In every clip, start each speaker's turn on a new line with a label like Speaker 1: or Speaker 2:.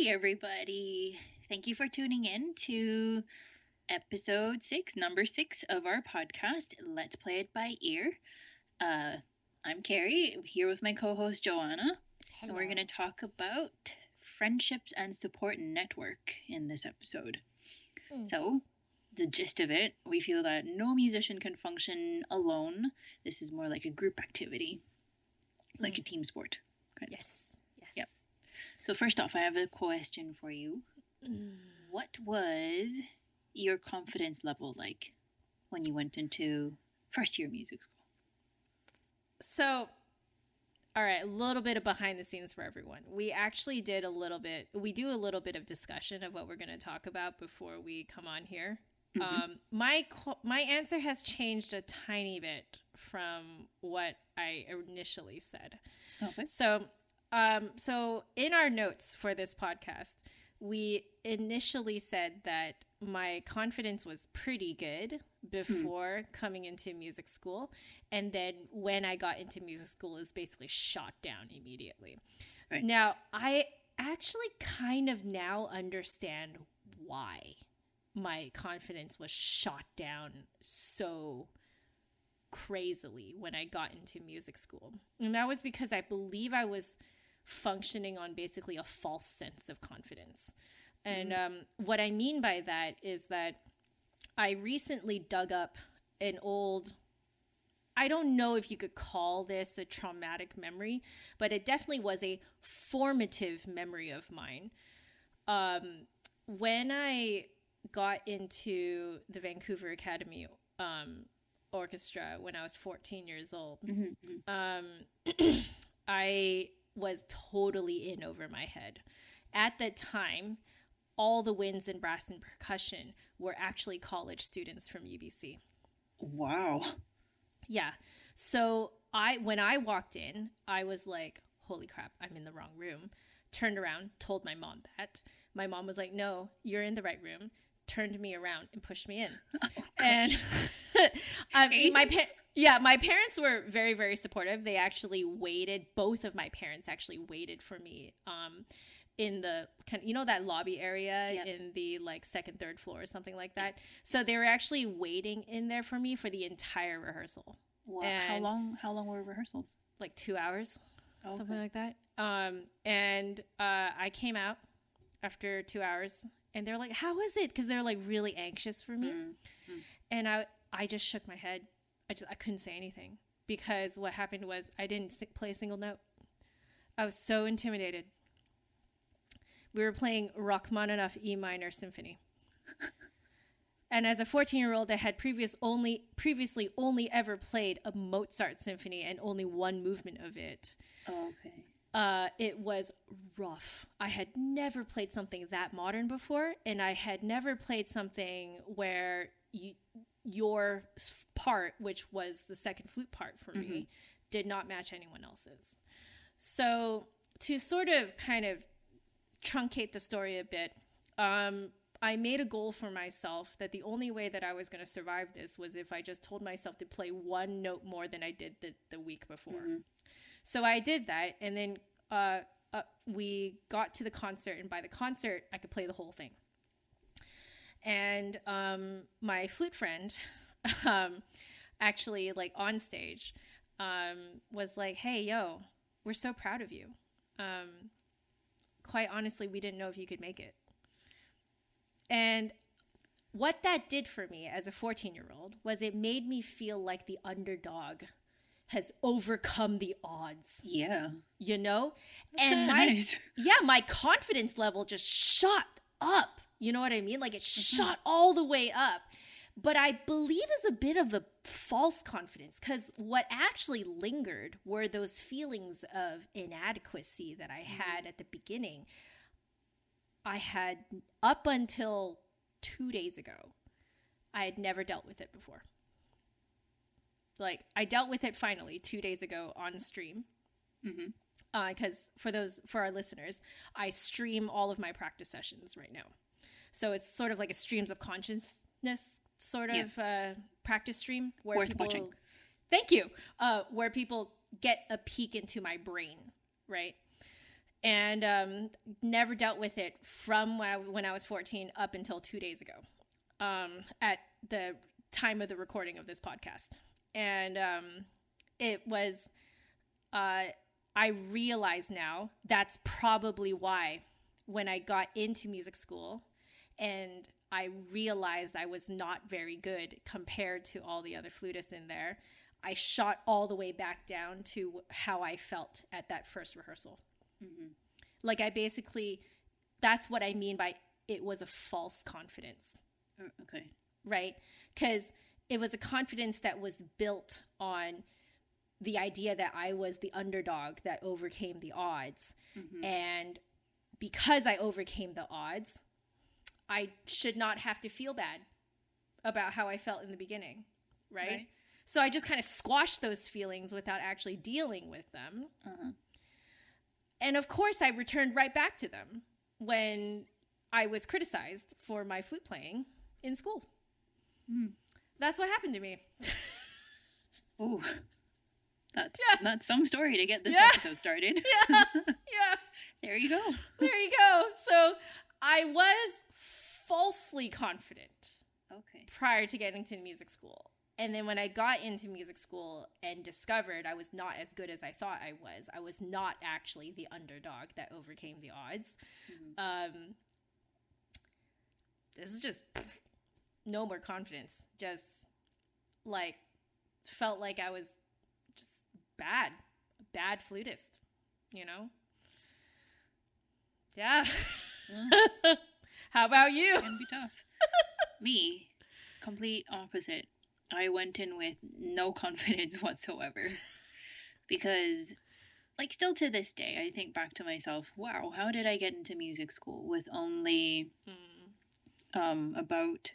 Speaker 1: everybody. Thank you for tuning in to episode 6, number 6 of our podcast, Let's Play It by Ear. I'm Carrie, here with my co-host Joanna.
Speaker 2: Hello.
Speaker 1: And we're going to talk about friendships and support network in this episode. So, the gist of it, we feel that no musician can function alone. This is more like a group activity, like a team sport.
Speaker 2: Yes.
Speaker 1: Yep. So first off, I have a question for you. What was your confidence level like when you went into first year music school?
Speaker 2: So, all right, a little bit of behind the scenes for everyone. We actually do a little bit of discussion of what we're going to talk about before we come on here. Mm-hmm. My answer has changed a tiny bit from what I initially said.
Speaker 1: Okay.
Speaker 2: So in our notes for this podcast, we initially said that my confidence was pretty good before coming into music school. And then when I got into music school, it was basically shot down immediately. Right. Now, I actually kind of now understand why my confidence was shot down so crazily when I got into music school. And that was because I believe I was functioning on basically a false sense of confidence. And what I mean by that is that I recently dug up an old, I don't know if you could call this a traumatic memory, but it definitely was a formative memory of mine. When I got into the Vancouver Academy Orchestra when I was 14 years old, I was totally in over my head. At the time, all the winds in brass and percussion were actually college students from UBC.
Speaker 1: Wow.
Speaker 2: Yeah. So when I walked in, I was like, holy crap, I'm in the wrong room. Turned around, told my mom that. My mom was like, no, you're in the right room. Turned me around and pushed me in. And my parents were very, very supportive. They actually waited. Both of my parents actually waited for me in the kind of, that lobby area in the like second, third floor or something like that. So they were actually waiting in there for me for the entire rehearsal.
Speaker 1: Wow. How long were rehearsals?
Speaker 2: Like 2 hours, something like that. And I came out after 2 hours. And they're like, how is it? Because they're like really anxious for me. And I just shook my head. I couldn't say anything. Because what happened was I didn't play a single note. I was so intimidated. We were playing Rachmaninoff E minor symphony. And as a 14-year-old, I had previously only ever played a Mozart symphony and only one movement of it.
Speaker 1: Oh, okay.
Speaker 2: It was rough. I had never played something that modern before, and I had never played something where your part, which was the second flute part for me, did not match anyone else's. So to sort of kind of truncate the story a bit, I made a goal for myself that the only way that I was going to survive this was if I just told myself to play one note more than I did the week before. So I did that, and then we got to the concert, and by the concert, I could play the whole thing. And my flute friend, actually, like on stage, was like, hey, yo, we're so proud of you. Quite honestly, we didn't know if you could make it. And what that did for me as a 14-year-old was it made me feel like the underdog has overcome the odds.
Speaker 1: Yeah.
Speaker 2: You know?
Speaker 1: That's and
Speaker 2: my confidence level just shot up. You know what I mean? Like it shot all the way up. But I believe it's a bit of a false confidence, because what actually lingered were those feelings of inadequacy that I had at the beginning. I had, up until 2 days ago, I had never dealt with it before. Like, I dealt with it finally 2 days ago on stream. Because for our listeners, I stream all of my practice sessions right now. So it's sort of like a streams of consciousness sort of practice stream where
Speaker 1: worth watching.
Speaker 2: Thank you. Where people get a peek into my brain, right? and never dealt with it from when I was 14 up until 2 days ago, at the time of the recording of this podcast. And it was, I realize now that's probably why when I got into music school and I realized I was not very good compared to all the other flutists in there, I shot all the way back down to how I felt at that first rehearsal. Mm-hmm. Like that's what I mean by it was a false confidence.
Speaker 1: Okay.
Speaker 2: Right? Because it was a confidence that was built on the idea that I was the underdog that overcame the odds. Mm-hmm. And because I overcame the odds, I should not have to feel bad about how I felt in the beginning. Right? So I just kind of squashed those feelings without actually dealing with them. Uh-huh. And of course, I returned right back to them when I was criticized for my flute playing in school. Mm. That's what happened to me.
Speaker 1: Oh, that's some story to get this episode started.
Speaker 2: Yeah.
Speaker 1: There you go.
Speaker 2: There you go. So I was falsely confident prior to getting to music school. And then when I got into music school and discovered I was not as good as I thought I was not actually the underdog that overcame the odds. Mm-hmm. This is just no more confidence. Just like felt like I was just a bad flutist, you know? Yeah. How about you?
Speaker 1: It can be tough. Me, complete opposite. I went in with no confidence whatsoever because, like, still to this day, I think back to myself, wow, how did I get into music school with only about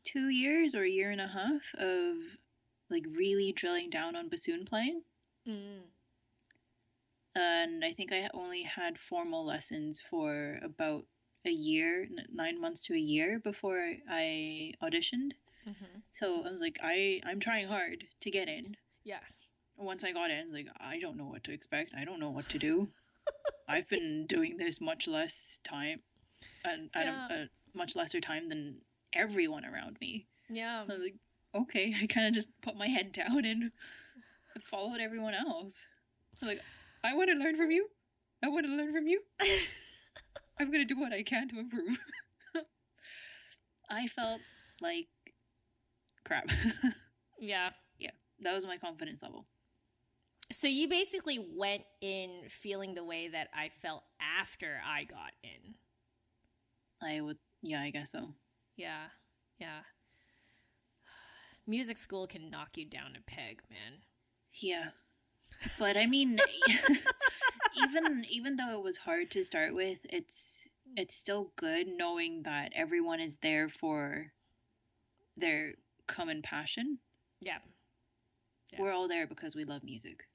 Speaker 1: 2 years or a year and a half of, like, really drilling down on bassoon playing? And I think I only had formal lessons for about a year, 9 months to a year before I auditioned. Mm-hmm. So I was like, I'm trying hard to get in.
Speaker 2: Yeah.
Speaker 1: Once I got in, I was like, I don't know what to expect. I don't know what to do. I've been doing this much less time and at a much lesser time than everyone around me.
Speaker 2: Yeah.
Speaker 1: I was like, okay. I kind of just put my head down and followed everyone else. I was like, I want to learn from you. I want to learn from you. I'm going to do what I can to improve. I felt like crap.
Speaker 2: Yeah.
Speaker 1: Yeah. That was my confidence level.
Speaker 2: So you basically went in feeling the way that I felt after I got in.
Speaker 1: I guess so.
Speaker 2: Yeah. Music school can knock you down a peg, man.
Speaker 1: Yeah. But I mean, even though it was hard to start with, it's still good knowing that everyone is there for their common passion.
Speaker 2: Yeah.
Speaker 1: We're all there because we love music.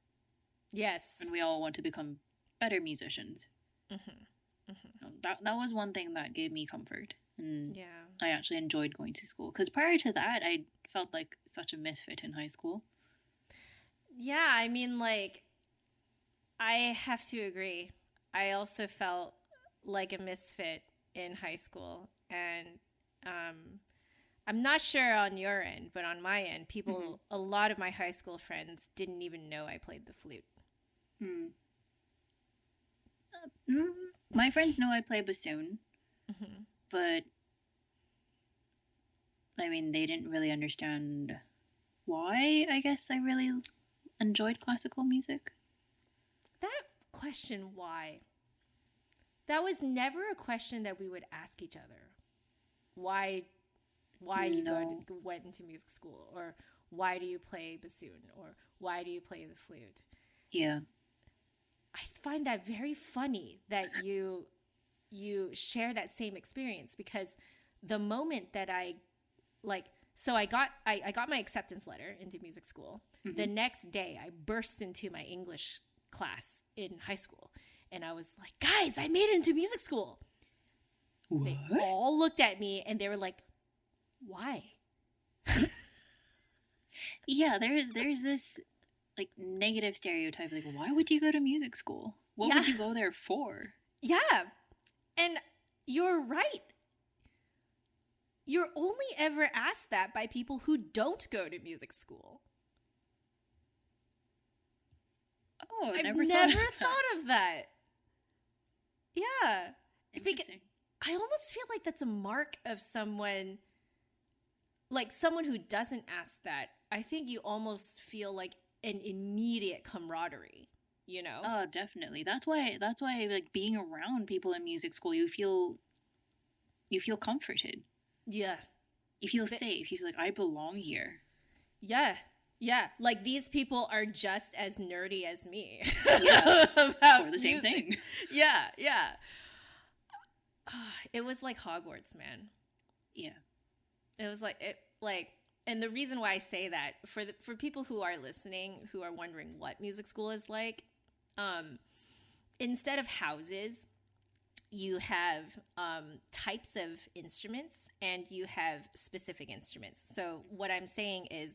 Speaker 2: Yes.
Speaker 1: And we all want to become better musicians. Mm-hmm. Mm-hmm. That was one thing that gave me comfort. And I actually enjoyed going to school. Because prior to that, I felt like such a misfit in high school.
Speaker 2: Yeah, I mean, like, I have to agree. I also felt like a misfit in high school. And I'm not sure on your end, but on my end, a lot of my high school friends didn't even know I played the flute.
Speaker 1: My friends know I play bassoon, but I mean, they didn't really understand why, I guess, I really enjoyed classical music.
Speaker 2: That question, why? That was never a question that we would ask each other. Why you went into music school, or why do you play bassoon, or why do you play the flute?
Speaker 1: Yeah.
Speaker 2: I find that very funny that you share that same experience, because the moment that I got my acceptance letter into music school. Mm-hmm. The next day I burst into my English class in high school and I was like, guys, I made it into music school. What? They all looked at me and they were like, why?
Speaker 1: Yeah, there's this like negative stereotype. Like, why would you go to music school? What would you go there for?
Speaker 2: Yeah. And you're right. You're only ever asked that by people who don't go to music school.
Speaker 1: Oh,
Speaker 2: I've
Speaker 1: never
Speaker 2: thought of that. Yeah.
Speaker 1: Interesting.
Speaker 2: I almost feel like that's a mark of someone, like someone who doesn't ask that. I think you almost feel like an immediate camaraderie, you know?
Speaker 1: Oh, definitely. That's why like being around people in music school, you feel comforted.
Speaker 2: Yeah.
Speaker 1: You feel safe. You feel like, I belong here.
Speaker 2: Yeah. Yeah. Like these people are just as nerdy as me.
Speaker 1: Yeah.
Speaker 2: About
Speaker 1: for the same thing.
Speaker 2: Yeah. Yeah. It was like Hogwarts, man.
Speaker 1: Yeah.
Speaker 2: It was and the reason why I say that for people who are listening, who are wondering what music school is like, instead of houses, you have types of instruments and you have specific instruments. So what I'm saying is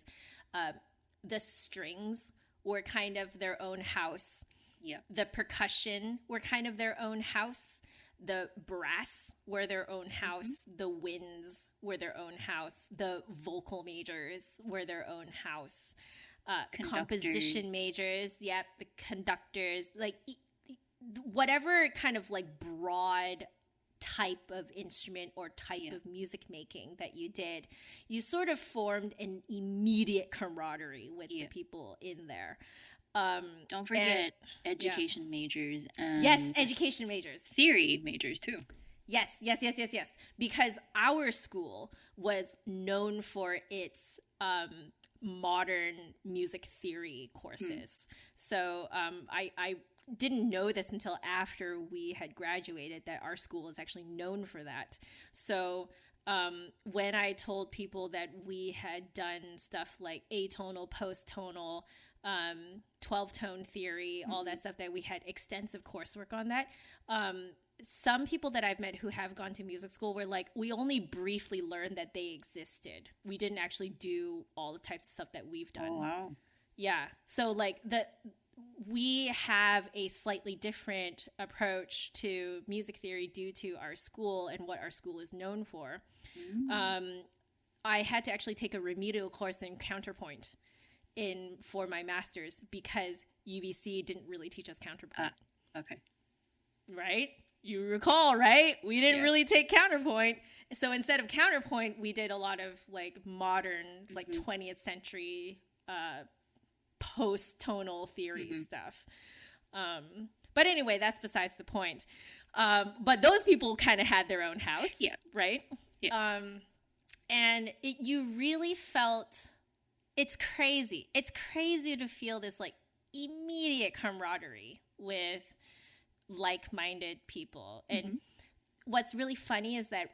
Speaker 2: the strings were kind of their own house.
Speaker 1: Yeah.
Speaker 2: The percussion were kind of their own house. The brass were their own house. Mm-hmm. The winds were their own house. The vocal majors were their own house. Composition majors, yep, the conductors, like whatever kind of like broad type of instrument or type of music making that you did, you sort of formed an immediate camaraderie with the people in there.
Speaker 1: Don't forget education majors. And
Speaker 2: yes, education majors.
Speaker 1: Theory majors too.
Speaker 2: Yes. Because our school was known for its modern music theory courses. So I didn't know this until after we had graduated, that our school is actually known for that. So when I told people that we had done stuff like atonal, post-tonal, 12-tone theory, all that stuff, that we had extensive coursework on that. Some people that I've met who have gone to music school were like, we only briefly learned that they existed. We didn't actually do all the types of stuff that we've done.
Speaker 1: Oh, wow.
Speaker 2: Yeah. So like we have a slightly different approach to music theory due to our school and what our school is known for. I had to actually take a remedial course in counterpoint for my master's because UBC didn't really teach us counterpoint.
Speaker 1: Okay.
Speaker 2: Right? You recall, right? We didn't really take counterpoint. So instead of counterpoint, we did a lot of like modern, like 20th century post-tonal theory stuff. But anyway, that's besides the point. But those people kind of had their own house.
Speaker 1: Yeah.
Speaker 2: Right?
Speaker 1: Yeah.
Speaker 2: And you really felt, it's crazy. It's crazy to feel this like immediate camaraderie with like-minded people. And what's really funny is that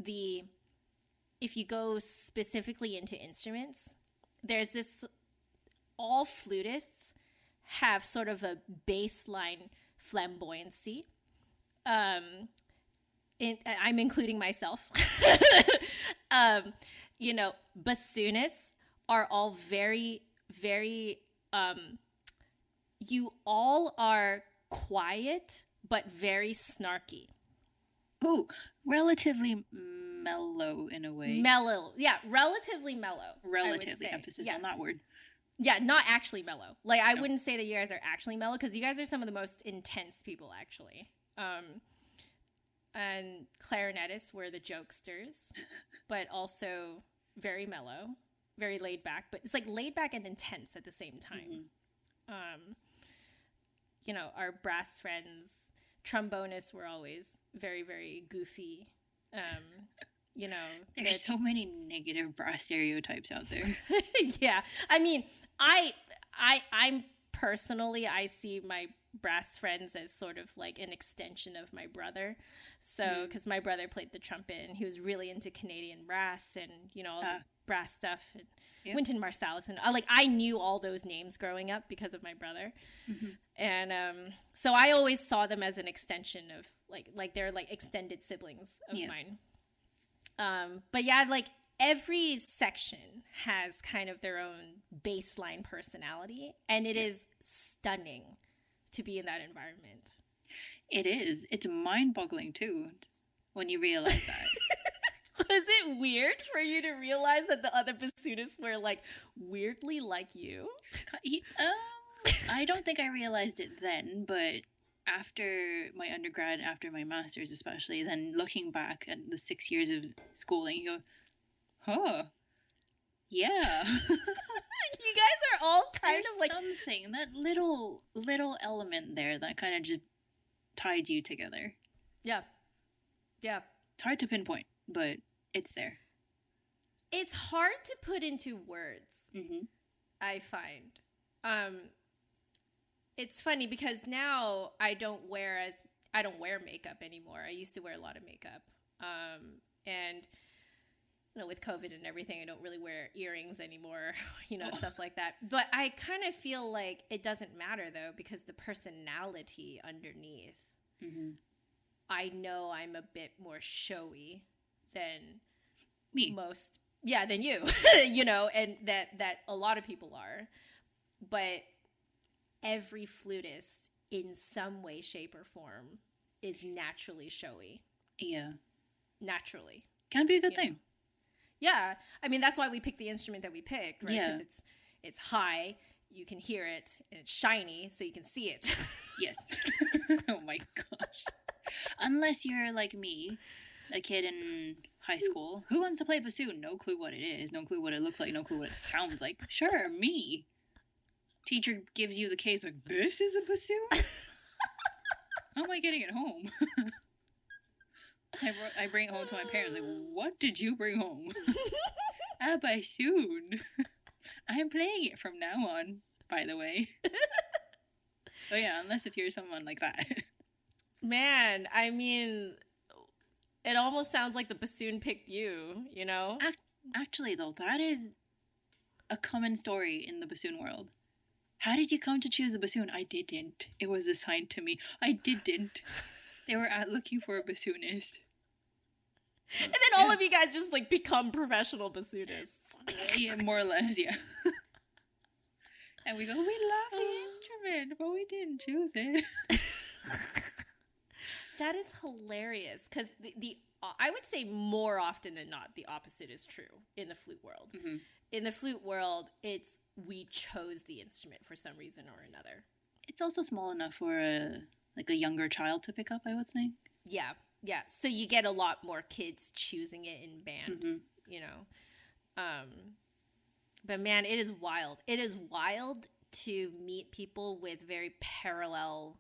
Speaker 2: if you go specifically into instruments, there's this, all flutists have sort of a baseline flamboyancy. I'm including myself. Bassoonists are all very, very, you all are quiet, but very snarky.
Speaker 1: Oh, relatively mellow in a way.
Speaker 2: Mellow. Yeah, relatively mellow.
Speaker 1: Relatively, emphasis on that word.
Speaker 2: Yeah, not actually mellow. Like, I wouldn't say that you guys are actually mellow, because you guys are some of the most intense people, actually. And clarinetists were the jokesters, but also very mellow, very laid back. But it's like laid back and intense at the same time. Our brass friends, trombonists were always very, very goofy.
Speaker 1: There's so many negative brass stereotypes out there.
Speaker 2: Yeah. I mean, I'm personally, I see my brass friends as sort of like an extension of my brother. So, because my brother played the trumpet and he was really into Canadian brass and, all the brass stuff and Wynton Marsalis. And I knew all those names growing up because of my brother. And so I always saw them as an extension of like they're like extended siblings of mine. But yeah, like every section has kind of their own baseline personality, and it is stunning to be in that environment.
Speaker 1: It is. It's mind-boggling too when you realize that.
Speaker 2: Was it weird for you to realize that the other bassoonists were like weirdly like you?
Speaker 1: I don't think I realized it then, but after my undergrad, after my master's especially, then looking back at the 6 years of schooling, you go, huh, yeah.
Speaker 2: You guys are all kind
Speaker 1: There's
Speaker 2: of like
Speaker 1: something, that little element there that kind of just tied you together.
Speaker 2: Yeah.
Speaker 1: It's hard to pinpoint, but it's there.
Speaker 2: It's hard to put into words.
Speaker 1: Mm-hmm.
Speaker 2: I find. It's funny because now I don't wear makeup anymore. I used to wear a lot of makeup. And with COVID and everything, I don't really wear earrings anymore, stuff like that. But I kind of feel like it doesn't matter though, because the personality underneath,
Speaker 1: mm-hmm.
Speaker 2: I know I'm a bit more showy than
Speaker 1: me.
Speaker 2: Than you, and that a lot of people are. But every flutist in some way, shape, or form is naturally showy.
Speaker 1: Yeah.
Speaker 2: Naturally.
Speaker 1: Can be a good thing.
Speaker 2: Yeah. I mean, that's why we picked the instrument that we picked, right?
Speaker 1: Yeah.
Speaker 2: Because it's high, you can hear it, and it's shiny, so you can see it.
Speaker 1: Yes. Oh my gosh. Unless you're like me, a kid in high school who wants to play bassoon, no clue what it is, no clue what it looks like, no clue what it sounds like. Sure, me. Teacher gives you the case like, this is a bassoon? How am I getting it home? I bring it home to my parents like, what did you bring home? A bassoon. I'm playing it from now on, by the way. Oh yeah, unless if you're someone like that.
Speaker 2: Man, I mean, it almost sounds like the bassoon picked you,
Speaker 1: Actually, though, that is a common story in the bassoon world. How did you come to choose a bassoon? I didn't. It was assigned to me. I didn't. They were out looking for a bassoonist.
Speaker 2: And then all of you guys just like become professional bassoonists.
Speaker 1: Yeah, more or less, yeah. And we go, we love the instrument, but we didn't choose it.
Speaker 2: That is hilarious because the I would say more often than not the opposite is true in the flute world.
Speaker 1: Mm-hmm.
Speaker 2: In the flute world, it's we chose the instrument for some reason or another.
Speaker 1: It's also small enough for a younger child to pick up, I would think.
Speaker 2: Yeah. So you get a lot more kids choosing it in band, But man, it is wild. It is wild to meet people with very parallel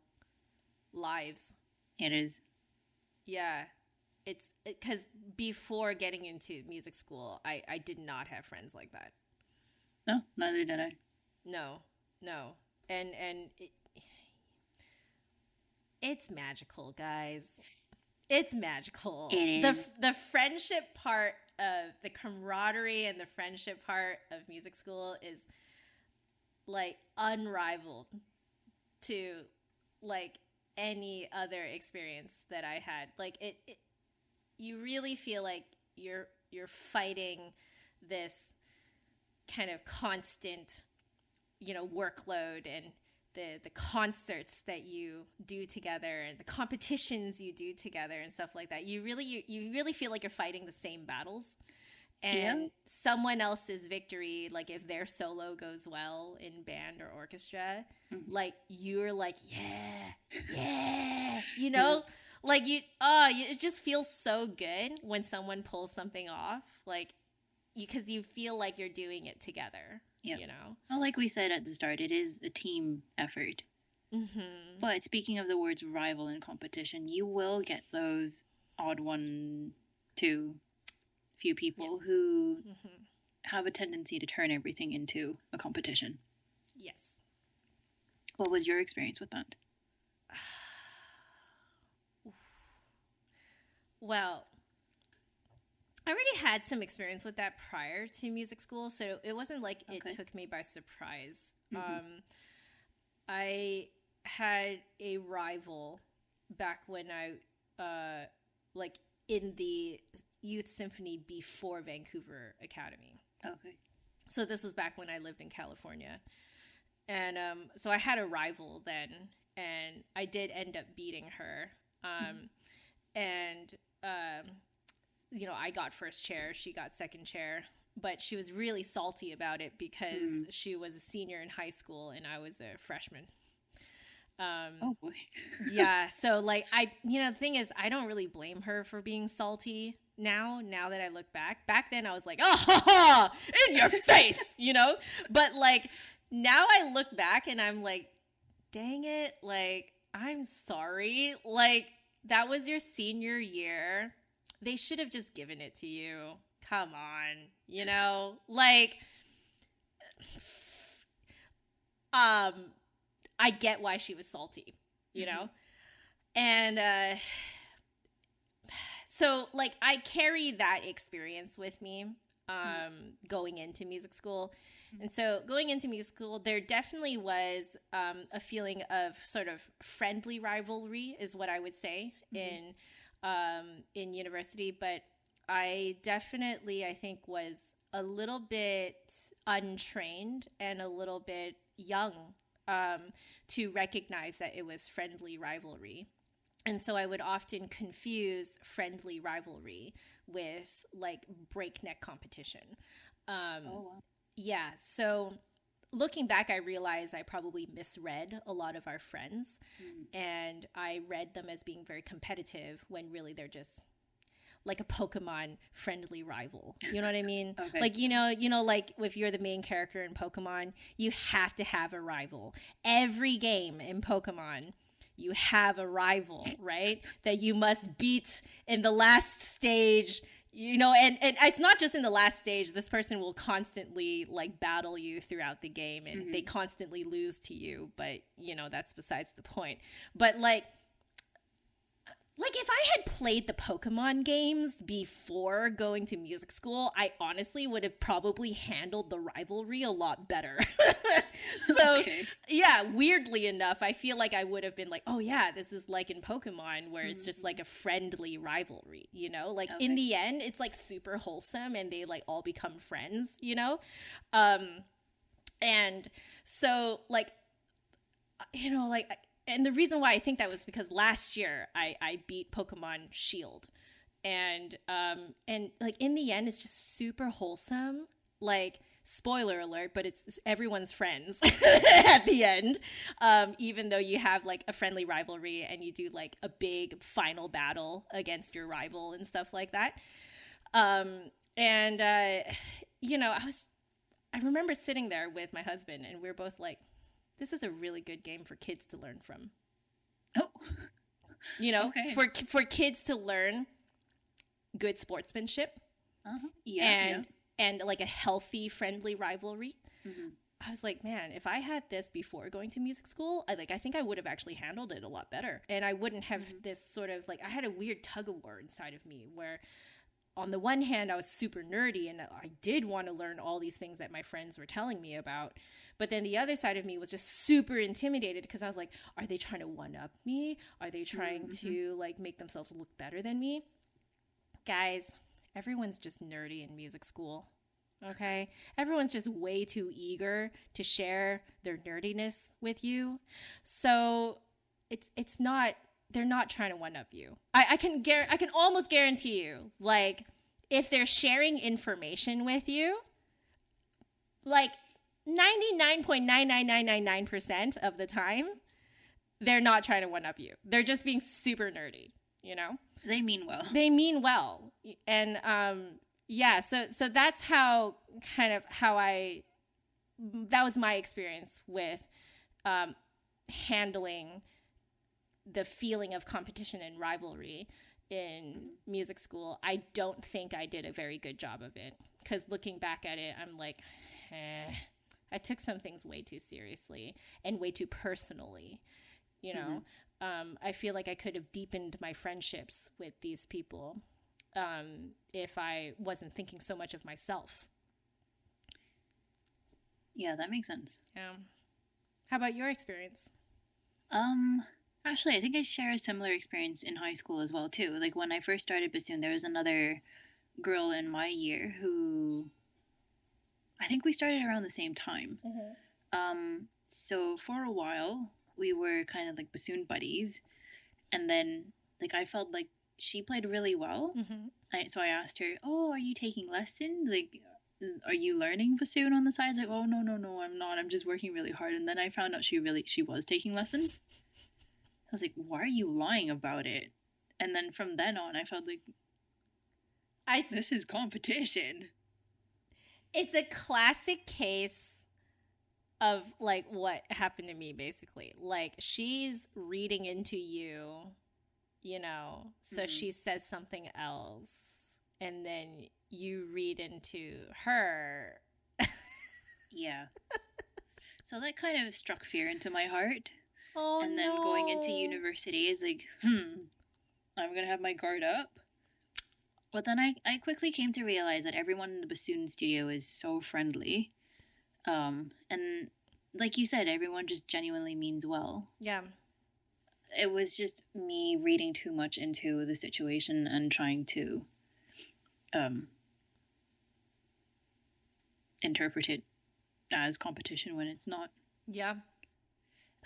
Speaker 2: lives.
Speaker 1: It is.
Speaker 2: Yeah. It's because before getting into music school, I did not have friends like that.
Speaker 1: No, neither did I.
Speaker 2: No. And it's magical, guys. It's magical.
Speaker 1: It is.
Speaker 2: The friendship part of the camaraderie and the friendship part of music school is like unrivaled to like any other experience that I had. Like it you really feel like you're fighting this kind of constant, workload and the concerts that you do together and the competitions you do together and stuff like that. You really feel like you're fighting the same battles. And someone else's victory, like if their solo goes well in band or orchestra, like you're like, yeah, like it just feels so good when someone pulls something off, like because you feel like you're doing it together.
Speaker 1: Well, like we said at the start, it is a team effort.
Speaker 2: Mm-hmm.
Speaker 1: But speaking of the words rival and competition, you will get those odd one, two, few people who have a tendency to turn everything into a competition.
Speaker 2: Yes.
Speaker 1: What was your experience with that?
Speaker 2: Well, I already had some experience with that prior to music school, so it wasn't like it took me by surprise. Mm-hmm. I had a rival back when I, in the youth symphony before Vancouver Academy.
Speaker 1: Okay.
Speaker 2: So this was back when I lived in California. And so I had a rival then, and I did end up beating her. And, you know, I got first chair, she got second chair. But she was really salty about it because she was a senior in high school and I was a freshman.
Speaker 1: Oh boy.
Speaker 2: Yeah. So like the thing is, I don't really blame her for being salty now that I look back. Back then I was like, oh, ha, ha, in your face, you know? But like now I look back and I'm like, dang it. Like, I'm sorry. Like, that was your senior year. They should have just given it to you. Come on, you know, like, I get why she was salty, you know, and, so like, I carry that experience with me, going into music school. And so going into music school, there definitely was, a feeling of sort of friendly rivalry is what I would say in university, but I definitely, I think, was a little bit untrained and a little bit young to recognize that it was friendly rivalry. And so I would often confuse friendly rivalry with like breakneck competition. Wow. Yeah. So looking back, I realized I probably misread a lot of our friends and I read them as being very competitive when really they're just like a Pokemon friendly rival. You know what I mean? Okay. Like, you know, like if you're the main character in Pokemon, you have to have a rival. Every game in Pokemon, you have a rival, right? That you must beat in the last stage, you know, and it's not just in the last stage. This person will constantly like battle you throughout the game and they constantly lose to you. But, you know, that's besides the point. But like if I had played the Pokemon games before going to music school, I honestly would have probably handled the rivalry a lot better. So, yeah, weirdly enough, I feel like I would have been like, oh yeah, this is like in Pokemon where it's just like a friendly rivalry, you know? Like in the end, it's like super wholesome and they like all become friends, you know? And so like, you know, like... And the reason why I think that was because last year I beat Pokemon Shield, and like in the end it's just super wholesome. Like, spoiler alert, but it's everyone's friends at the end. Even though you have like a friendly rivalry and you do like a big final battle against your rival and stuff like that. You know, I remember sitting there with my husband and we were both like, this is a really good game for kids to learn from.
Speaker 1: Oh.
Speaker 2: You know, for kids to learn good sportsmanship.
Speaker 1: Yeah.
Speaker 2: And like a healthy, friendly rivalry. I was like, man, if I had this before going to music school, I think I would have actually handled it a lot better. And I wouldn't have this sort of like, I had a weird tug of war inside of me where on the one hand, I was super nerdy and I did want to learn all these things that my friends were telling me about. But then the other side of me was just super intimidated because I was like, are they trying to one-up me? Are they trying to like make themselves look better than me? Guys, everyone's just nerdy in music school, okay? Everyone's just way too eager to share their nerdiness with you. So it's not... They're not trying to one-up you. I can almost guarantee you, like, if they're sharing information with you, like 99.99999% of the time, they're not trying to one-up you. They're just being super nerdy, you know?
Speaker 1: They mean well.
Speaker 2: They mean well. And yeah, so that's how that was my experience with handling the feeling of competition and rivalry in music school. I don't think I did a very good job of it because looking back at it, I'm like, I took some things way too seriously and way too personally, you know? I feel like I could have deepened my friendships with these people if I wasn't thinking so much of myself.
Speaker 1: Yeah, that makes sense.
Speaker 2: Yeah. How about your experience?
Speaker 1: Actually, I think I share a similar experience in high school as well, too. Like, when I first started bassoon, there was another girl in my year who I think we started around the same time. So for a while, we were kind of like bassoon buddies. And then, like, I felt like she played really well. So I asked her, "Oh, are you taking lessons? Like, are you learning bassoon on the side?" Like, "Oh, no, I'm not. I'm just working really hard." And then I found out she was taking lessons. I was like, "Why are you lying about it?" And then from then on, I felt like, this is competition.
Speaker 2: It's a classic case of like what happened to me, basically. Like, she's reading into you, you know, so she says something else, and then you read into her.
Speaker 1: Yeah. So that kind of struck fear into my heart.
Speaker 2: Oh,
Speaker 1: and then going into university is like, I'm gonna have my guard up. But then I quickly came to realize that everyone in the bassoon studio is so friendly. And like you said, everyone just genuinely means well.
Speaker 2: Yeah.
Speaker 1: It was just me reading too much into the situation and trying to interpret it as competition when it's not.
Speaker 2: Yeah.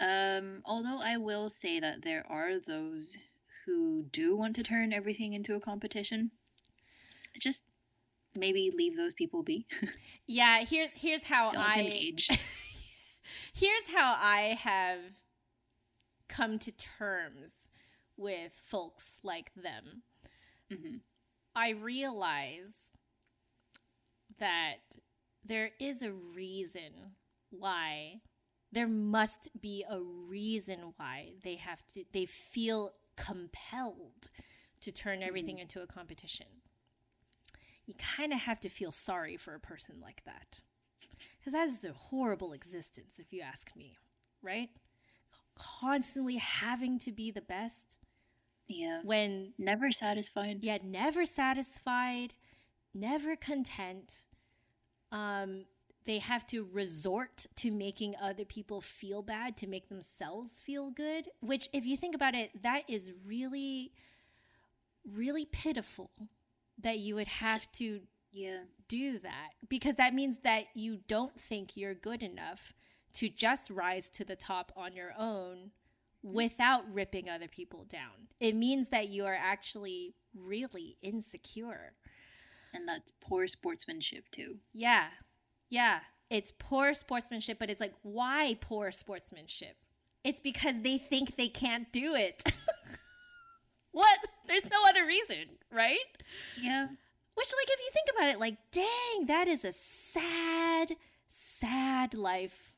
Speaker 1: Although I will say that there are those who do want to turn everything into a competition. Just maybe leave those people be.
Speaker 2: Yeah, here's how
Speaker 1: Don't engage.
Speaker 2: Here's how I have come to terms with folks like them. I realize that there is a reason why. There must be a reason why they feel compelled to turn everything into a competition. You kind of have to feel sorry for a person like that. Because that is a horrible existence, if you ask me, right? Constantly having to be the best.
Speaker 1: Yeah.
Speaker 2: When
Speaker 1: never satisfied.
Speaker 2: Yeah, never satisfied, never content. They have to resort to making other people feel bad to make themselves feel good, which, if you think about it, that is really, really pitiful that you would have to do that, because that means that you don't think you're good enough to just rise to the top on your own without ripping other people down. It means that you are actually really insecure.
Speaker 1: And that's poor sportsmanship too.
Speaker 2: Yeah. Yeah. It's poor sportsmanship, but it's like, why poor sportsmanship? It's because they think they can't do it. What? There's no other reason, right?
Speaker 1: Yeah.
Speaker 2: Which, like, if you think about it, like, dang, that is a sad, sad life.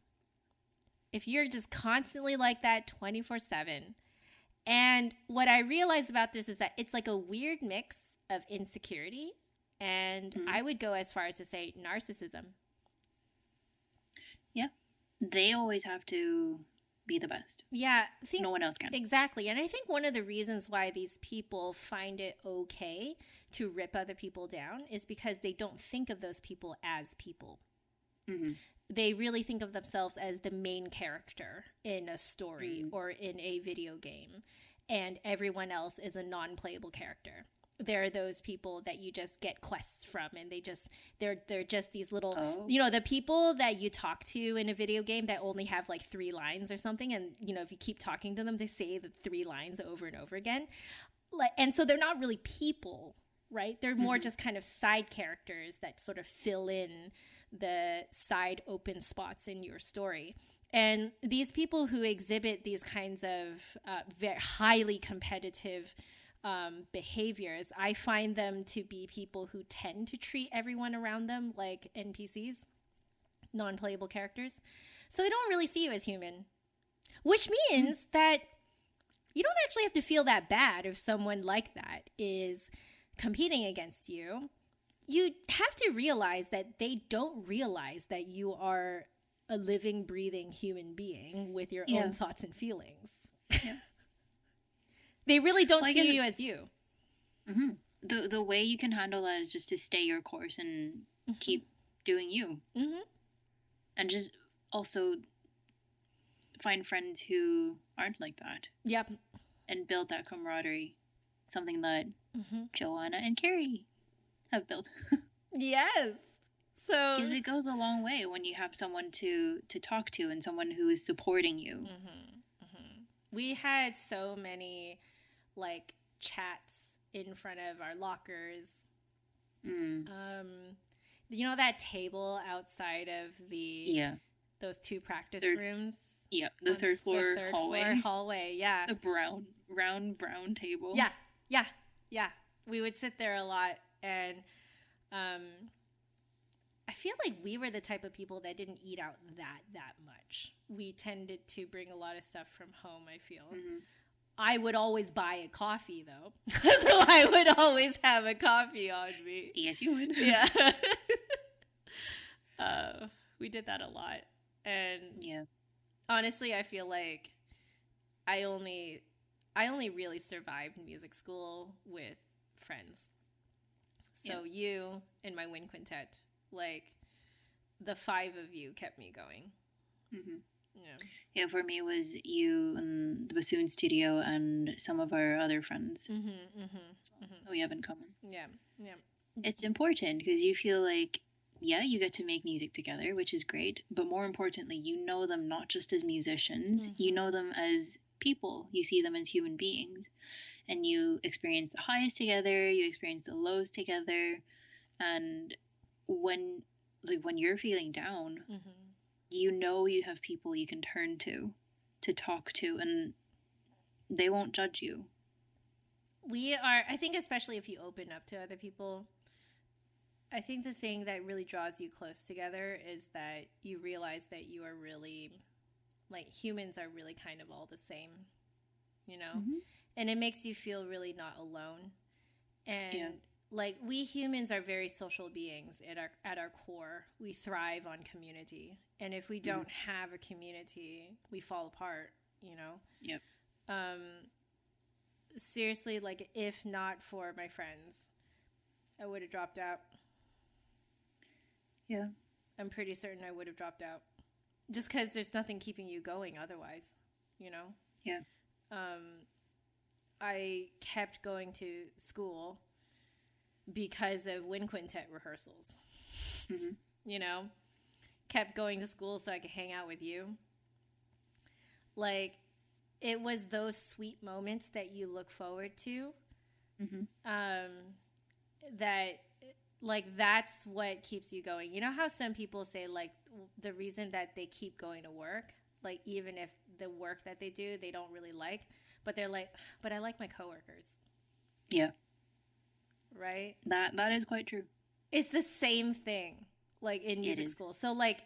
Speaker 2: If you're just constantly like that 24/7. And what I realized about this is that it's like a weird mix of insecurity and I would go as far as to say narcissism.
Speaker 1: Yeah. They always have to be the best.
Speaker 2: Yeah.
Speaker 1: No one else can.
Speaker 2: Exactly. And I think one of the reasons why these people find it okay to rip other people down is because they don't think of those people as people. They really think of themselves as the main character in a story or in a video game, and everyone else is a non-playable character. There are those people that you just get quests from, and they're just these little, you know, the people that you talk to in a video game that only have like 3 lines or something, and you know, if you keep talking to them, they say the 3 lines over and over again. And so they're not really people, right? They're more just kind of side characters that sort of fill in the side open spots in your story. And these people who exhibit these kinds of very highly competitive behaviors, I find them to be people who tend to treat everyone around them like NPCs, non-playable characters. So they don't really see you as human, which means that you don't actually have to feel that bad if someone like that is competing against you. You have to realize that they don't realize that you are a living, breathing human being with your own thoughts and feelings. Yeah. They really don't see you as you.
Speaker 1: The way you can handle that is just to stay your course and keep doing you. And just also find friends who aren't like that.
Speaker 2: Yep.
Speaker 1: And build that camaraderie. Something that Joanna and Carrie have built.
Speaker 2: Yes. So
Speaker 1: because it goes a long way when you have someone to talk to and someone who is supporting you.
Speaker 2: We had so many like chats in front of our lockers. You know that table outside of those two practice rooms?
Speaker 1: Yeah, the third floor
Speaker 2: hallway, yeah.
Speaker 1: The round brown table.
Speaker 2: Yeah. We would sit there a lot, and I feel like we were the type of people that didn't eat out that much. We tended to bring a lot of stuff from home, I feel. I would always buy a coffee, though. So I would always have a coffee on me.
Speaker 1: Yes, you would.
Speaker 2: Yeah. We did that a lot. And honestly, I feel like I only really survived music school with friends. So you and my wind quintet, like the five of you kept me going.
Speaker 1: Yeah, for me it was you and the bassoon studio and some of our other friends that we have in common.
Speaker 2: Yeah.
Speaker 1: It's important because you feel like, you get to make music together, which is great, but more importantly, you know them not just as musicians, you know them as people. You see them as human beings, and you experience the highs together, you experience the lows together, and when you're feeling down, you know you have people you can turn to talk to, and they won't judge you.
Speaker 2: I think especially if you open up to other people, I think the thing that really draws you close together is that you realize that you are really, like, humans are really kind of all the same, you know? And it makes you feel really not alone. And like, we humans are very social beings at our core. We thrive on community. And if we don't have a community, we fall apart, you know?
Speaker 1: Yep.
Speaker 2: Seriously, like, if not for my friends, I would have dropped out.
Speaker 1: Yeah.
Speaker 2: I'm pretty certain I would have dropped out. Just because there's nothing keeping you going otherwise, you know?
Speaker 1: Yeah.
Speaker 2: I kept going to school because of wind quintet rehearsals. You know? Kept going to school so I could hang out with you. Like, it was those sweet moments that you look forward to. That, like, that's what keeps you going. You know how some people say, like, the reason that they keep going to work, like, even if the work that they do they don't really like, but they're like, but I like my coworkers.
Speaker 1: Yeah.
Speaker 2: Right?
Speaker 1: That is quite true.
Speaker 2: It's the same thing, like, in music school. So, like,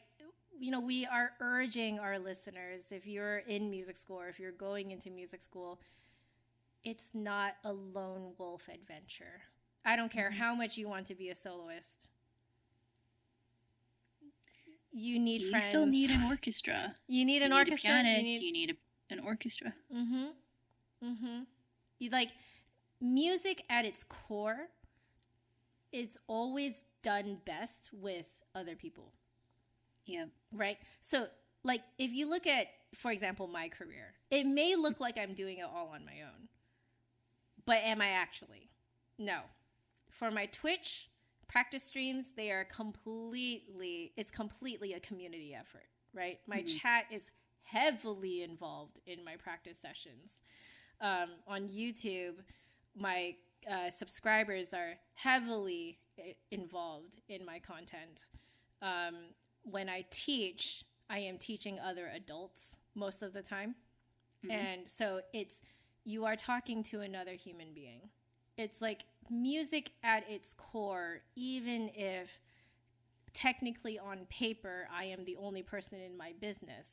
Speaker 2: you know, we are urging our listeners, if you're in music school or if you're going into music school, it's not a lone wolf adventure. I don't care how much you want to be a soloist. You need friends.
Speaker 1: You still need an orchestra.
Speaker 2: You need an orchestra.
Speaker 1: A pianist. You need an orchestra.
Speaker 2: You, like, music at its core, it's always done best with other people.
Speaker 1: Yeah.
Speaker 2: Right? So, like, if you look at, for example, my career, it may look like I'm doing it all on my own. But am I actually? No. For my Twitch practice streams, it's completely a community effort, right? My chat is heavily involved in my practice sessions. On YouTube, my subscribers are heavily involved in my content. When I teach, I am teaching other adults most of the time. And so you are talking to another human being. It's like music at its core, even if technically on paper I am the only person in my business,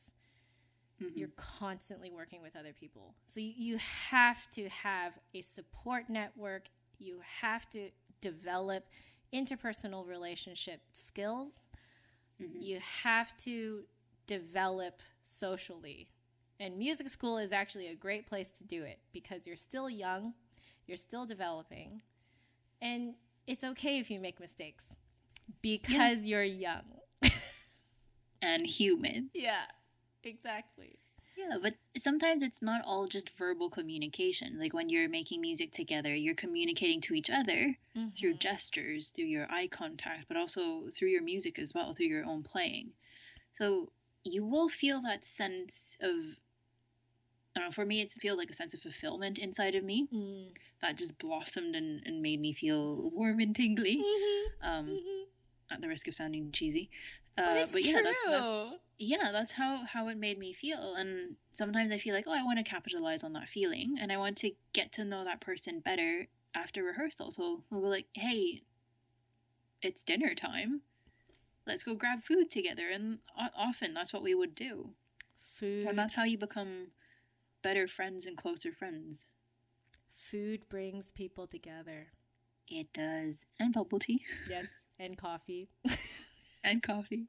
Speaker 2: you're constantly working with other people. So you have to have a support network. You have to develop interpersonal relationship skills. You have to develop socially. And music school is actually a great place to do it because you're still young, you're still developing, and it's okay if you make mistakes because you're young.
Speaker 1: And human.
Speaker 2: Yeah, exactly.
Speaker 1: Yeah, but sometimes it's not all just verbal communication. Like when you're making music together, you're communicating to each other through gestures, through your eye contact, but also through your music as well, through your own playing. So you will feel that sense of, I don't know, for me, it's feel like a sense of fulfillment inside of me that just blossomed and made me feel warm and tingly. At the risk of sounding cheesy.
Speaker 2: But it's
Speaker 1: yeah,
Speaker 2: true.
Speaker 1: That's how it made me feel. And sometimes I feel like, oh, I want to capitalize on that feeling, and I want to get to know that person better after rehearsal. So we'll go like, hey, it's dinner time. Let's go grab food together. And often that's what we would do.
Speaker 2: Food.
Speaker 1: And that's how you become better friends and closer friends.
Speaker 2: Food brings people together.
Speaker 1: It does. And bubble tea.
Speaker 2: Yes. And coffee.
Speaker 1: And coffee.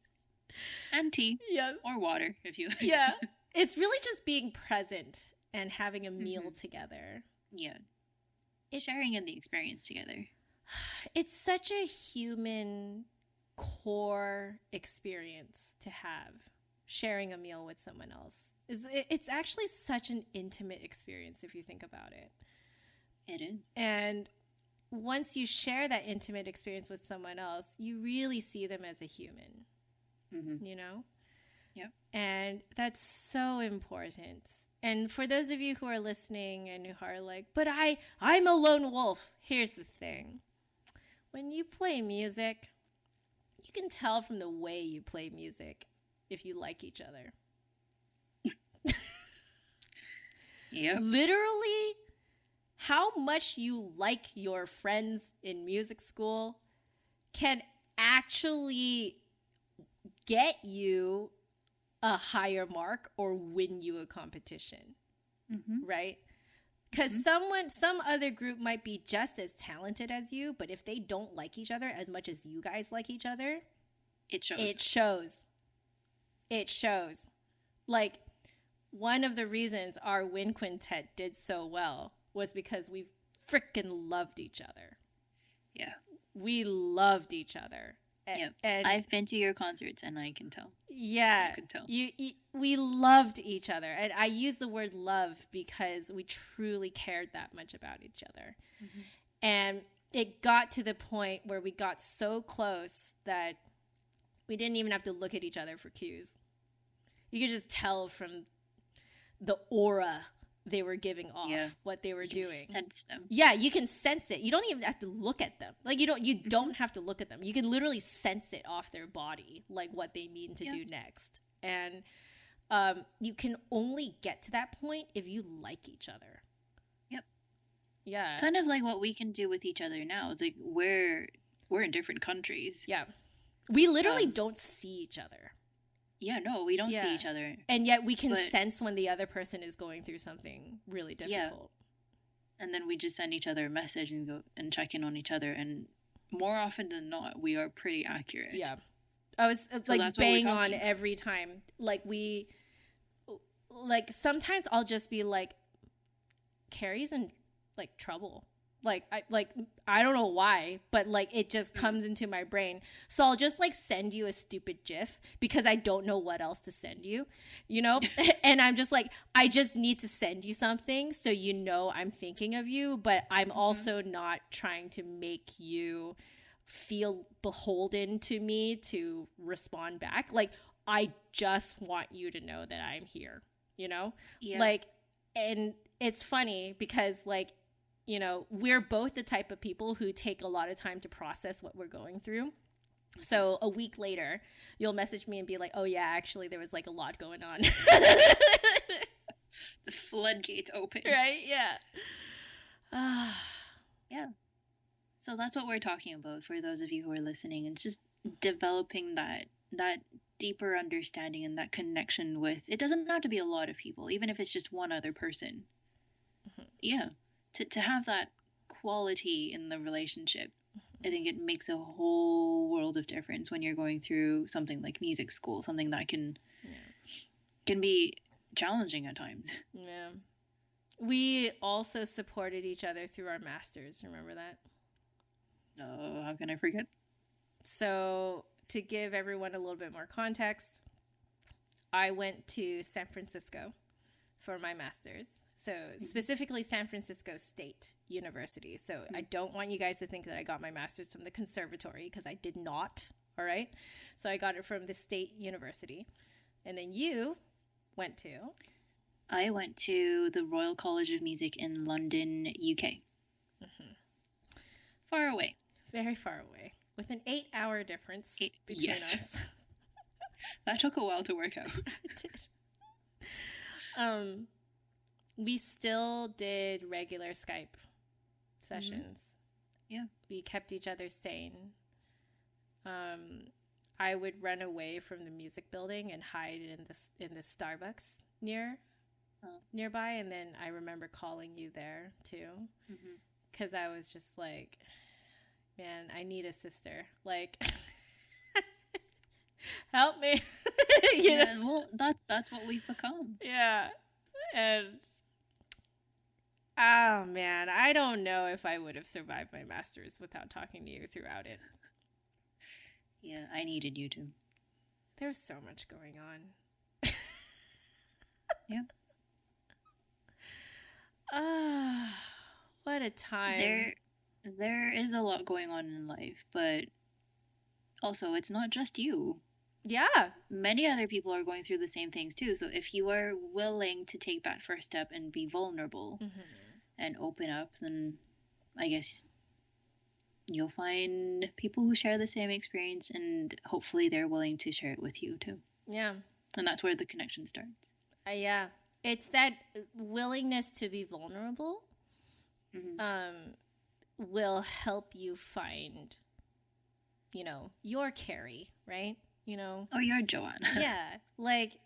Speaker 1: And tea.
Speaker 2: Yes.
Speaker 1: Or water, if you like.
Speaker 2: Yeah. It's really just being present and having a meal together.
Speaker 1: Yeah. Sharing in the experience together.
Speaker 2: It's such a human core experience to have. Sharing a meal with someone else. It's actually such an intimate experience if you think about it.
Speaker 1: It is.
Speaker 2: And once you share that intimate experience with someone else, you really see them as a human, you know?
Speaker 1: Yep.
Speaker 2: And that's so important. And for those of you who are listening and who are like, but I'm a lone wolf. Here's the thing. When you play music, you can tell from the way you play music if you like each other.
Speaker 1: Yeah.
Speaker 2: Literally, how much you like your friends in music school can actually get you a higher mark or win you a competition, right? Because some other group might be just as talented as you, but if they don't like each other as much as you guys like each other,
Speaker 1: it shows.
Speaker 2: It shows. Like, one of the reasons our wind quintet did so well was because we freaking loved each other.
Speaker 1: Yeah.
Speaker 2: We loved each other.
Speaker 1: Yeah. And I've been to your concerts and I can tell.
Speaker 2: Yeah.
Speaker 1: I can tell.
Speaker 2: We loved each other. And I use the word love because we truly cared that much about each other. And it got to the point where we got so close that we didn't even have to look at each other for cues. You could just tell from the aura they were giving off what they were doing.
Speaker 1: Sense them.
Speaker 2: Yeah, you can sense it. You don't even have to look at them. Like you don't have to look at them. You can literally sense it off their body, like what they mean to do next. And you can only get to that point if you like each other.
Speaker 1: Yep.
Speaker 2: Yeah.
Speaker 1: Kind of like what we can do with each other now. It's like we're in different countries.
Speaker 2: Yeah. We literally don't see each other.
Speaker 1: Yeah, no, we don't see each other.
Speaker 2: And yet we can sense when the other person is going through something really difficult.
Speaker 1: Yeah. And then we just send each other a message and go and check in on each other. And more often than not, we are pretty accurate.
Speaker 2: Yeah. I was like bang on every time. Like sometimes I'll just be like, Carrie's in like trouble. I don't know why, but like it just comes into my brain. So I'll just like send you a stupid GIF because I don't know what else to send you, you know? And I'm just like, I just need to send you something so you know I'm thinking of you, but I'm also not trying to make you feel beholden to me to respond back. Like, I just want you to know that I'm here, you know? Yeah. Like, and it's funny because like, you know, we're both the type of people who take a lot of time to process what we're going through. So a week later, you'll message me and be like, oh, yeah, actually, there was like a lot going on.
Speaker 1: The floodgates open.
Speaker 2: Right? Yeah.
Speaker 1: Yeah. So that's what we're talking about for those of you who are listening. It's just developing that deeper understanding and that connection with, it doesn't have to be a lot of people, even if it's just one other person. Yeah. To have that quality in the relationship, I think it makes a whole world of difference when you're going through something like music school, something that can be challenging at times.
Speaker 2: Yeah. We also supported each other through our masters. Remember that?
Speaker 1: Oh, how can I forget?
Speaker 2: So to give everyone a little bit more context, I went to San Francisco for my master's. So specifically San Francisco State University. So I don't want you guys to think that I got my master's from the conservatory, because I did not. All right. So I got it from the state university. And then you went to?
Speaker 1: I went to the Royal College of Music in London, UK. Far away.
Speaker 2: Very far away. With an 8-hour difference between us.
Speaker 1: That took a while to work out.
Speaker 2: It did. We still did regular Skype sessions.
Speaker 1: Yeah.
Speaker 2: We kept each other sane. I would run away from the music building and hide in the Starbucks nearby, and then I remember calling you there too, because I was just like, man, I need a sister. Like, help me. you know?
Speaker 1: Well, that's what we've become.
Speaker 2: Yeah, and oh man, I don't know if I would have survived my master's without talking to you throughout it.
Speaker 1: Yeah, I needed you to.
Speaker 2: There's so much going on.
Speaker 1: Yeah.
Speaker 2: What a time.
Speaker 1: There is a lot going on in life, but also it's not just you.
Speaker 2: Yeah.
Speaker 1: Many other people are going through the same things too. So if you are willing to take that first step and be vulnerable and open up, then I guess you'll find people who share the same experience, and hopefully they're willing to share it with you too.
Speaker 2: Yeah.
Speaker 1: And that's where the connection starts.
Speaker 2: Yeah. It's that willingness to be vulnerable will help you find, your Carrie, right?
Speaker 1: Or your Joanne.
Speaker 2: Yeah. Like,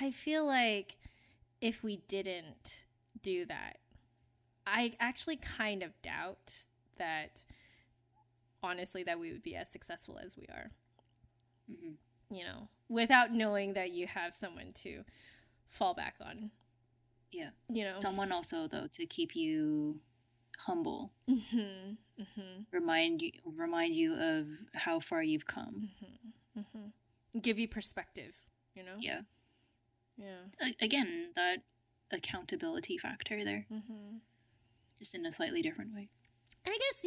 Speaker 2: I feel like if we didn't do that, I actually kind of doubt that, honestly, that we would be as successful as we are. Without knowing that you have someone to fall back on.
Speaker 1: Yeah. Someone also, though, to keep you humble. Remind you of how far you've come.
Speaker 2: Give you perspective,
Speaker 1: Yeah.
Speaker 2: Yeah.
Speaker 1: Again, that accountability factor there. Just in a slightly different way.
Speaker 2: And I guess,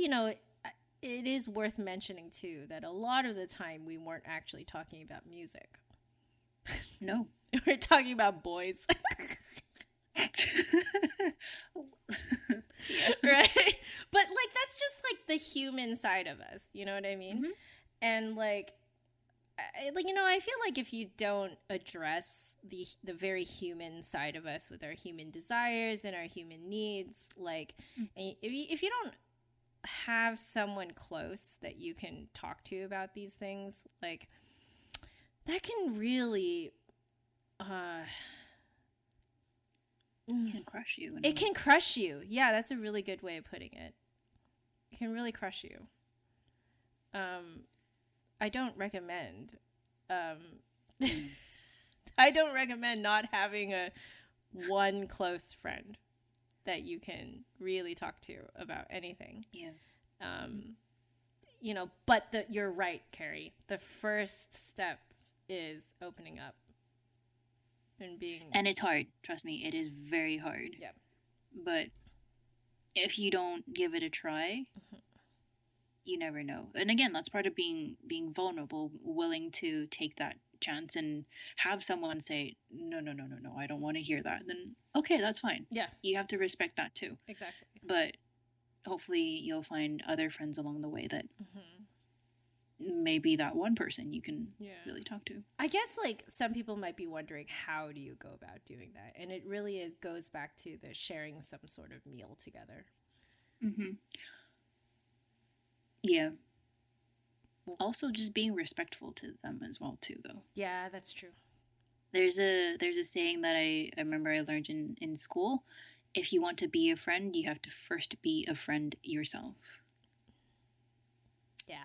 Speaker 2: it is worth mentioning, too, that a lot of the time we weren't actually talking about music.
Speaker 1: No.
Speaker 2: We're talking about boys.
Speaker 1: Yeah.
Speaker 2: Right? But, that's just, the human side of us. You know what I mean? And, I feel like if you don't address the very human side of us with our human desires and our human needs, if you don't have someone close that you can talk to about these things, that can really
Speaker 1: it can crush you.
Speaker 2: It can crush you. Yeah, that's a really good way of putting it. It can really crush you. I don't recommend I don't recommend not having one close friend that you can really talk to about anything.
Speaker 1: Yeah.
Speaker 2: But you're right, Carrie. The first step is opening up and being.
Speaker 1: And it's hard. Trust me, it is very hard.
Speaker 2: Yeah.
Speaker 1: But if you don't give it a try, you never know. And again, that's part of being vulnerable, willing to take that chance and have someone say, no, I don't want to hear that. Then, okay, that's fine.
Speaker 2: Yeah.
Speaker 1: You have to respect that too.
Speaker 2: Exactly.
Speaker 1: But hopefully you'll find other friends along the way that maybe that one person you can really talk to.
Speaker 2: I guess some people might be wondering, how do you go about doing that? And it really goes back to the sharing some sort of meal together.
Speaker 1: Yeah. Also just being respectful to them as well too, though.
Speaker 2: Yeah, that's true.
Speaker 1: There's a saying that I remember I learned in school. If you want to be a friend, you have to first be a friend yourself.
Speaker 2: Yeah.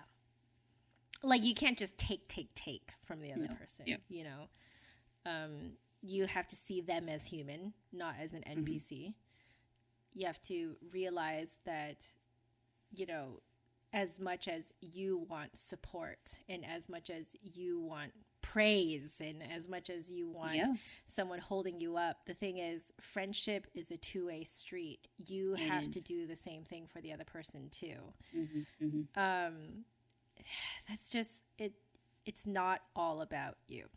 Speaker 2: You can't just take from the other person.
Speaker 1: Yeah.
Speaker 2: You have to see them as human, not as an NPC. You have to realize that, as much as you want support and as much as you want praise and as much as you want
Speaker 1: Yeah.
Speaker 2: someone holding you up. The thing is, friendship is a two-way street. You
Speaker 1: It
Speaker 2: have to
Speaker 1: is.
Speaker 2: do the same thing for the other person too.
Speaker 1: Mm-hmm.
Speaker 2: That's just it. It's not all about you.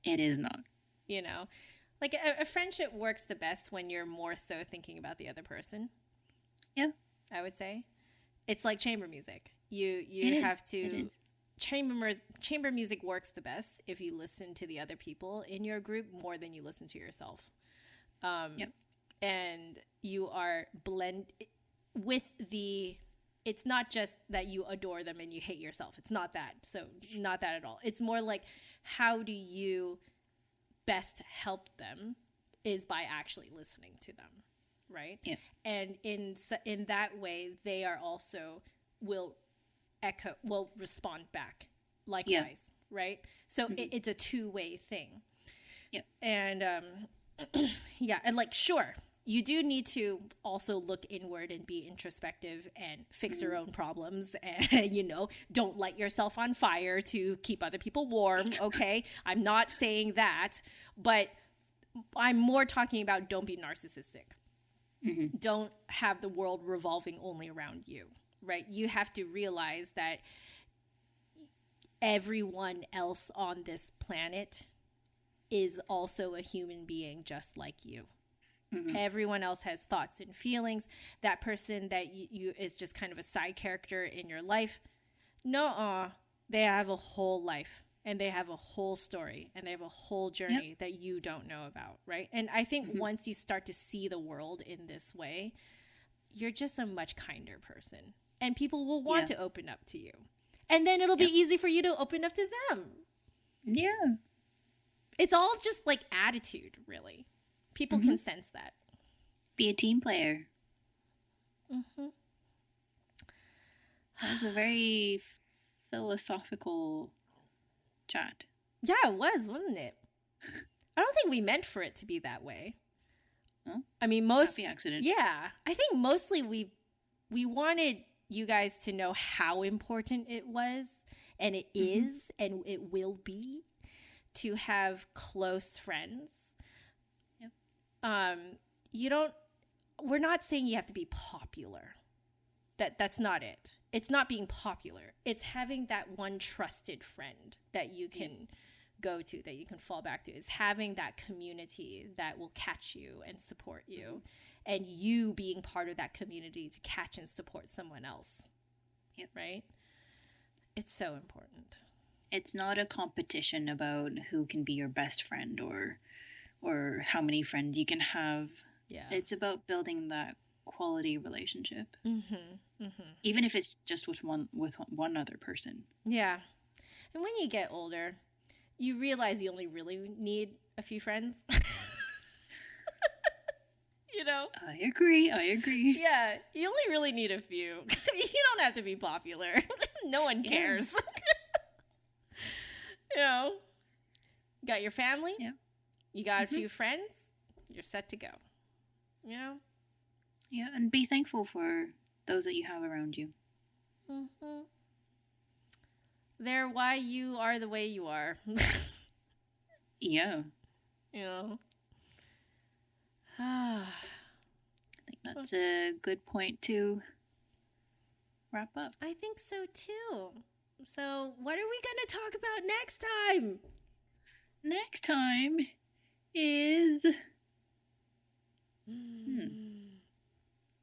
Speaker 1: It is not.
Speaker 2: You know, like a friendship works the best when you're more so thinking about the other person.
Speaker 1: Yeah.
Speaker 2: I would say it's like chamber music. You
Speaker 1: It
Speaker 2: have
Speaker 1: is. It
Speaker 2: to
Speaker 1: is.
Speaker 2: chamber music works the best if you listen to the other people in your group more than you listen to yourself.
Speaker 1: Yep.
Speaker 2: And you are blend with the. It's not just that you adore them and you hate yourself. It's not that. So not that at all. It's more like, how do you best help them is by actually listening to them, right?
Speaker 1: Yeah.
Speaker 2: And in that way, they are also will respond back likewise, right? So it's a two-way thing.
Speaker 1: Yeah.
Speaker 2: And yeah, and like, sure, you do need to also look inward and be introspective and fix your own problems and, don't light yourself on fire to keep other people warm. Okay. I'm not saying that, but I'm more talking about don't be narcissistic.
Speaker 1: Mm-hmm.
Speaker 2: Don't have the world revolving only around you, right? You have to realize that everyone else on this planet is also a human being just like you. Mm-hmm. Everyone else has thoughts and feelings. That person that you is just kind of a side character in your life. No, they have a whole life and they have a whole story and they have a whole journey that you don't know about, right? And I think once you start to see the world in this way, you're just a much kinder person and people will want to open up to you. And then it'll be easy for you to open up to them. Yeah. It's all just like attitude, really. People can sense that.
Speaker 1: Be a team player. Mm-hmm. That was a very philosophical chat.
Speaker 2: Yeah, it was, wasn't it? I don't think we meant for it to be that way.
Speaker 1: Huh?
Speaker 2: I mean,
Speaker 1: happy accident.
Speaker 2: Yeah, I think mostly we wanted you guys to know how important it was, and it is, and it will be, to have close friends. We're not saying you have to be popular. That's not it. It's not being popular. It's having that one trusted friend that you can go to, that you can fall back to. It's having that community that will catch you and support you, and you being part of that community to catch and support someone else.
Speaker 1: Yep.
Speaker 2: Right? It's so important.
Speaker 1: It's not a competition about who can be your best friend or how many friends you can have. Yeah. It's about building that quality relationship. Even if it's just with one other person.
Speaker 2: Yeah. And when you get older, you realize you only really need a few friends.
Speaker 1: I agree.
Speaker 2: Yeah. You only really need a few. You don't have to be popular. No one cares. Got your family? Yeah. You got a few friends, you're set to go. Yeah,
Speaker 1: and be thankful for those that you have around you.
Speaker 2: They're why you are the way you are.
Speaker 1: Yeah.
Speaker 2: I
Speaker 1: think that's a good point to wrap up.
Speaker 2: I think so too. So what are we going to talk about next time?
Speaker 1: Next time is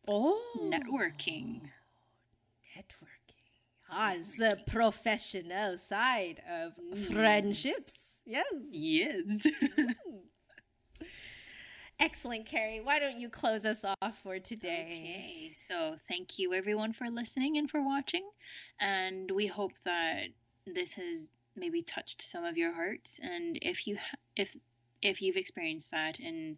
Speaker 1: networking.
Speaker 2: The professional side of friendships. Yes. Excellent, Carrie. Why don't you close us off for today?
Speaker 1: Okay, so thank you everyone for listening and for watching, and we hope that this has maybe touched some of your hearts. And if you've experienced that and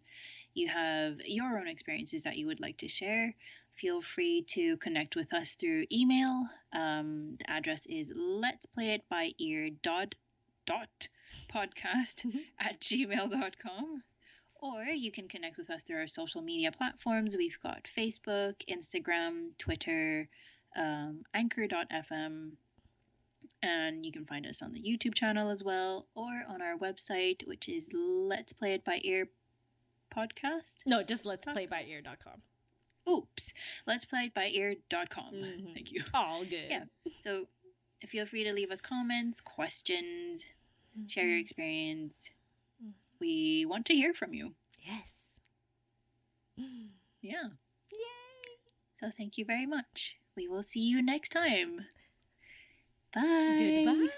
Speaker 1: you have your own experiences that you would like to share, feel free to connect with us through email. The address is letsplayitbyear.podcast@gmail.com. Or you can connect with us through our social media platforms. We've got Facebook, Instagram, Twitter, Anchor.fm, And you can find us on the YouTube channel as well, or on our website, which is Let's Play It By Ear podcast.
Speaker 2: No, just let's play by ear.com.
Speaker 1: Oops. Let's Play It By Ear.com. Thank you.
Speaker 2: All good.
Speaker 1: Yeah. So feel free to leave us comments, questions, share your experience. We want to hear from you.
Speaker 2: Yes.
Speaker 1: Yeah.
Speaker 2: Yay.
Speaker 1: So thank you very much. We will see you next time. Bye.
Speaker 2: Goodbye.